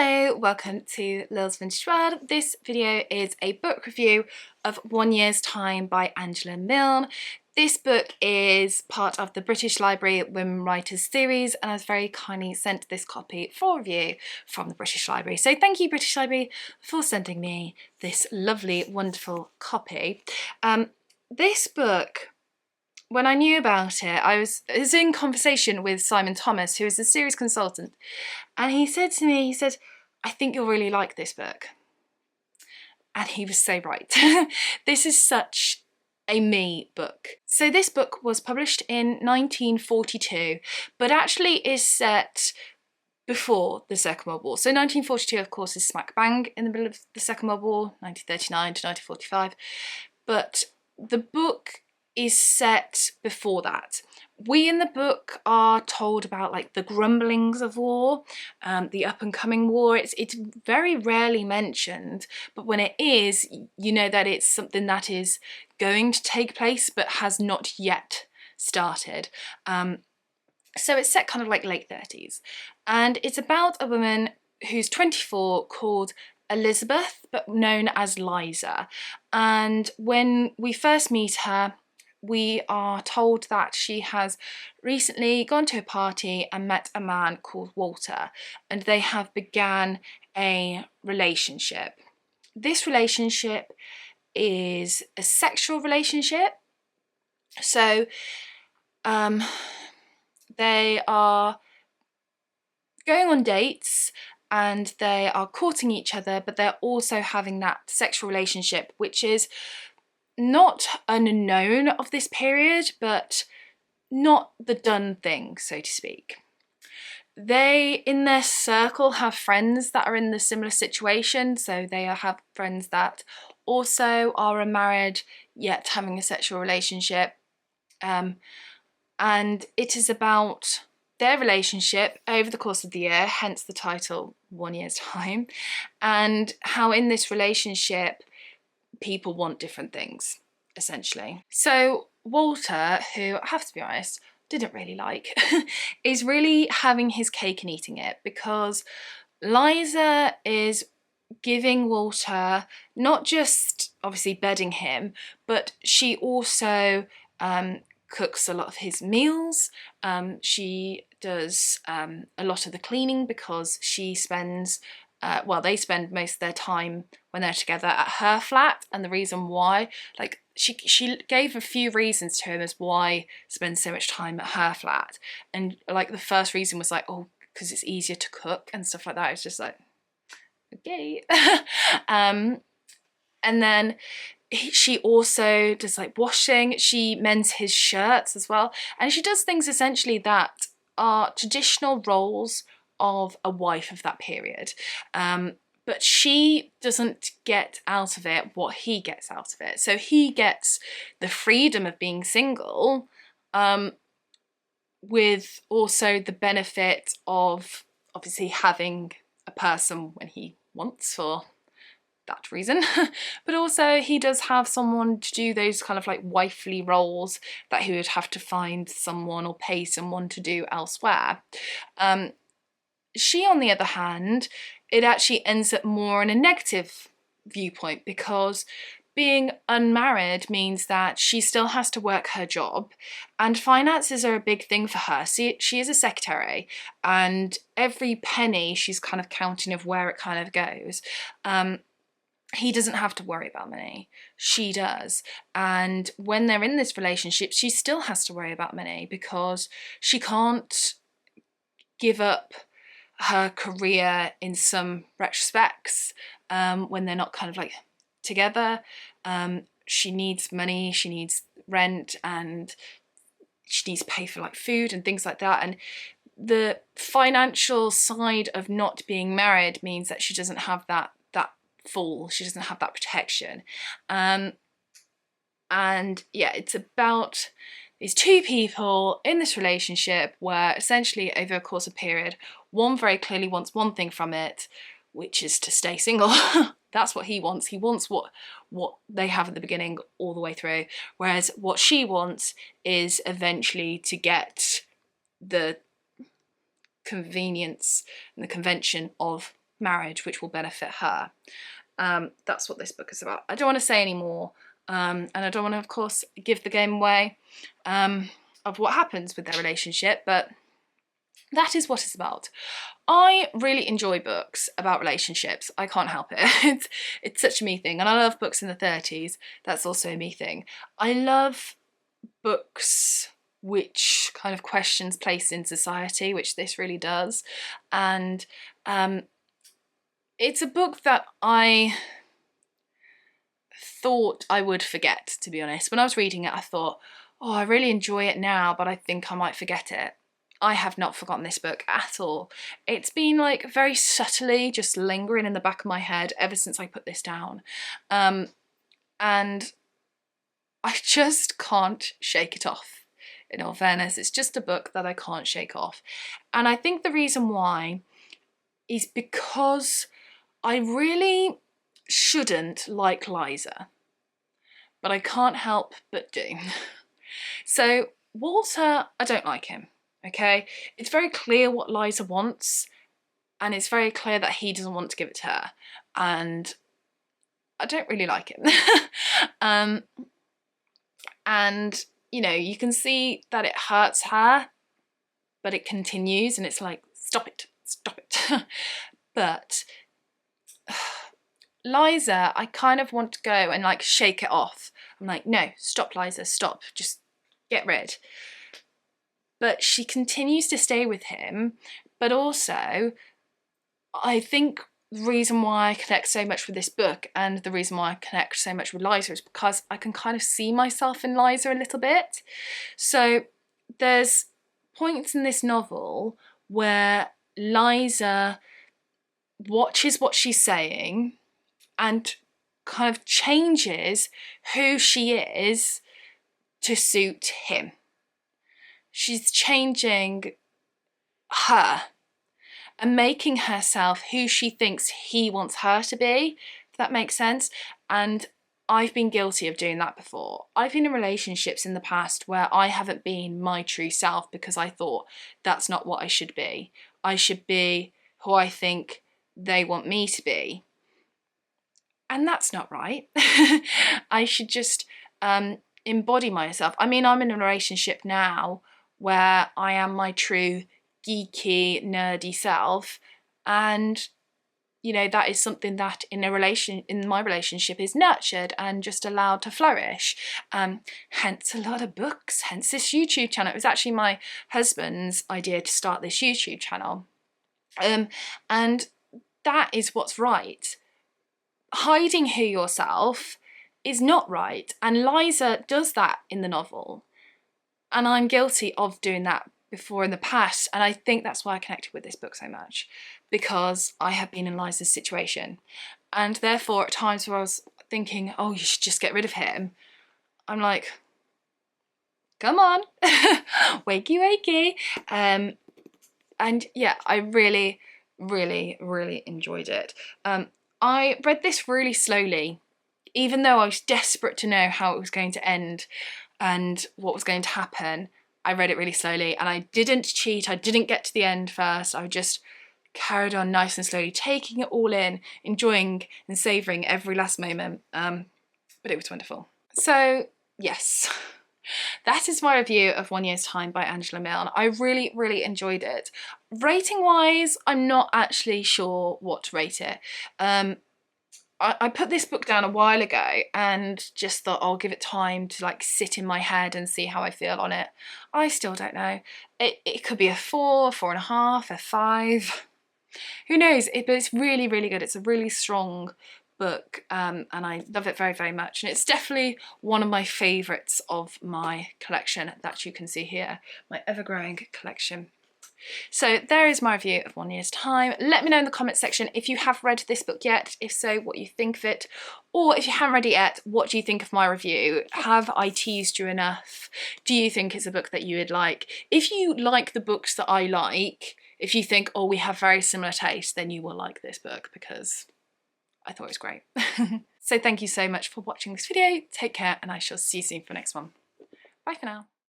Hello, welcome to Lil's Vintage World. This video is a book review of 1 Year's Time by Angela Milne. This book is part of the British Library Women Writers series, and I was very kindly sent this copy for review from the British Library. So thank you, British Library, for sending me this lovely, wonderful copy. This book, when I knew about it, I was in conversation with Simon Thomas, who is a series consultant, and he said to me, I think you'll really like this book. And he was so right. This is such a me book. So this book was published in 1942, but actually is set before the Second World War. So 1942, of course, is smack bang in the middle of the Second World War, 1939 to 1945. But the book is set before that. We in the book are told about like the grumblings of war, the up and coming war. It's very rarely mentioned, but when it is, you know that it's something that is going to take place but has not yet started. So it's set kind of like late 30s, and it's about a woman who's 24 called Elizabeth, but known as Liza. And when we first meet her, we are told that she has recently gone to a party and met a man called Walter, and they have began a relationship. This relationship is a sexual relationship. So they are going on dates and they are courting each other, but they're also having that sexual relationship, which is not unknown of this period, but not the done thing, so to speak. They, in their circle, have friends that are in the similar situation, so they have friends that also are unmarried, yet having a sexual relationship. And it is about their relationship over the course of the year, hence the title 1 Year's Time, and how in this relationship people want different things, essentially. So Walter, who I have to be honest, didn't really like, is really having his cake and eating it, because Liza is giving Walter not just obviously bedding him, but she also cooks a lot of his meals. She does a lot of the cleaning, because she spends they spend most of their time when they're together at her flat, and the reason why, like, she gave a few reasons to him as why spend so much time at her flat, and like the first reason was like, oh, because it's easier to cook and stuff like that. It's just like, okay. And then she also does like washing, she mends his shirts as well, and she does things essentially that are traditional roles of a wife of that period, but she doesn't get out of it what he gets out of it. So he gets the freedom of being single, with also the benefit of obviously having a person when he wants for that reason, but also he does have someone to do those kind of like wifely roles that he would have to find someone or pay someone to do elsewhere. She, on the other hand, it actually ends up more in a negative viewpoint, because being unmarried means that she still has to work her job, and finances are a big thing for her. See, she is a secretary, and every penny she's kind of counting of where it kind of goes. He doesn't have to worry about money. She does. And when they're in this relationship, she still has to worry about money, because she can't give up her career in some retrospects when they're not kind of like together. She needs money, she needs rent, and she needs to pay for like food and things like that. And the financial side of not being married means that she doesn't have that she doesn't have that protection. And yeah, it's about these two people in this relationship where essentially over a course of period, one very clearly wants one thing from it, which is to stay single. That's what he wants. He wants what they have at the beginning all the way through, whereas what she wants is eventually to get the convenience and the convention of marriage which will benefit her. That's what this book is about. I don't want to say any more, and I don't want to, of course, give the game away of what happens with their relationship, but that is what it's about. I really enjoy books about relationships. I can't help it. It's such a me thing. And I love books in the 30s. That's also a me thing. I love books which kind of questions place in society, which this really does. And it's a book that I thought I would forget, to be honest. When I was reading it, I thought, oh, I really enjoy it now, but I think I might forget it. I have not forgotten this book at all. It's been like very subtly just lingering in the back of my head ever since I put this down. And I just can't shake it off, in all fairness. It's just a book that I can't shake off. And I think the reason why is because I really shouldn't like Liza, but I can't help but do. So Walter, I don't like him. Okay, it's very clear what Liza wants, and it's very clear that he doesn't want to give it to her, and I don't really like him. And you know, you can see that it hurts her, but it continues, and it's like, stop it, stop it. But Liza, I kind of want to go and like shake it off. I'm like, no, stop, Liza, stop, just get rid. But she continues to stay with him. But also, I think the reason why I connect so much with this book and the reason why I connect so much with Liza is because I can kind of see myself in Liza a little bit. So there's points in this novel where Liza watches what she's saying and kind of changes who she is to suit him. She's changing her and making herself who she thinks he wants her to be, if that makes sense. And I've been guilty of doing that before. I've been in relationships in the past where I haven't been my true self because I thought that's not what I should be. I should be who I think they want me to be. And that's not right. I should just embody myself. I mean, I'm in a relationship now where I am my true geeky, nerdy self, and you know, that is something that in my relationship is nurtured and just allowed to flourish. Hence a lot of books, hence this YouTube channel. It was actually my husband's idea to start this YouTube channel. And that is what's right. Hiding who yourself is not right, and Liza does that in the novel. And I'm guilty of doing that before in the past, and I think that's why I connected with this book so much, because I have been in Liza's situation. And therefore, at times where I was thinking, oh, you should just get rid of him, I'm like, come on, wakey, wakey. And yeah, I really, really, really enjoyed it. I read this really slowly, even though I was desperate to know how it was going to end and what was going to happen. I read it really slowly, and I didn't cheat. I didn't get to the end first. I just carried on nice and slowly, taking it all in, enjoying and savouring every last moment. But it was wonderful. So yes, that is my review of 1 Year's Time by Angela Milne. I really, really enjoyed it. Rating wise, I'm not actually sure what to rate it. I put this book down a while ago and just thought I'll give it time to like sit in my head and see how I feel on it. I still don't know. It could be a 4, 4.5, a 5. Who knows? But it's really, really good. It's a really strong book, and I love it very, very much. And it's definitely one of my favourites of my collection that you can see here, my ever-growing collection. So there is my review of 1 Year's Time. Let me know in the comment section if you have read this book yet, if so, what you think of it, or if you haven't read it yet, what do you think of my review? Have I teased you enough? Do you think it's a book that you would like? If you like the books that I like, if you think, oh, we have very similar tastes, then you will like this book because I thought it was great. So thank you so much for watching this video. Take care, and I shall see you soon for the next one. Bye for now.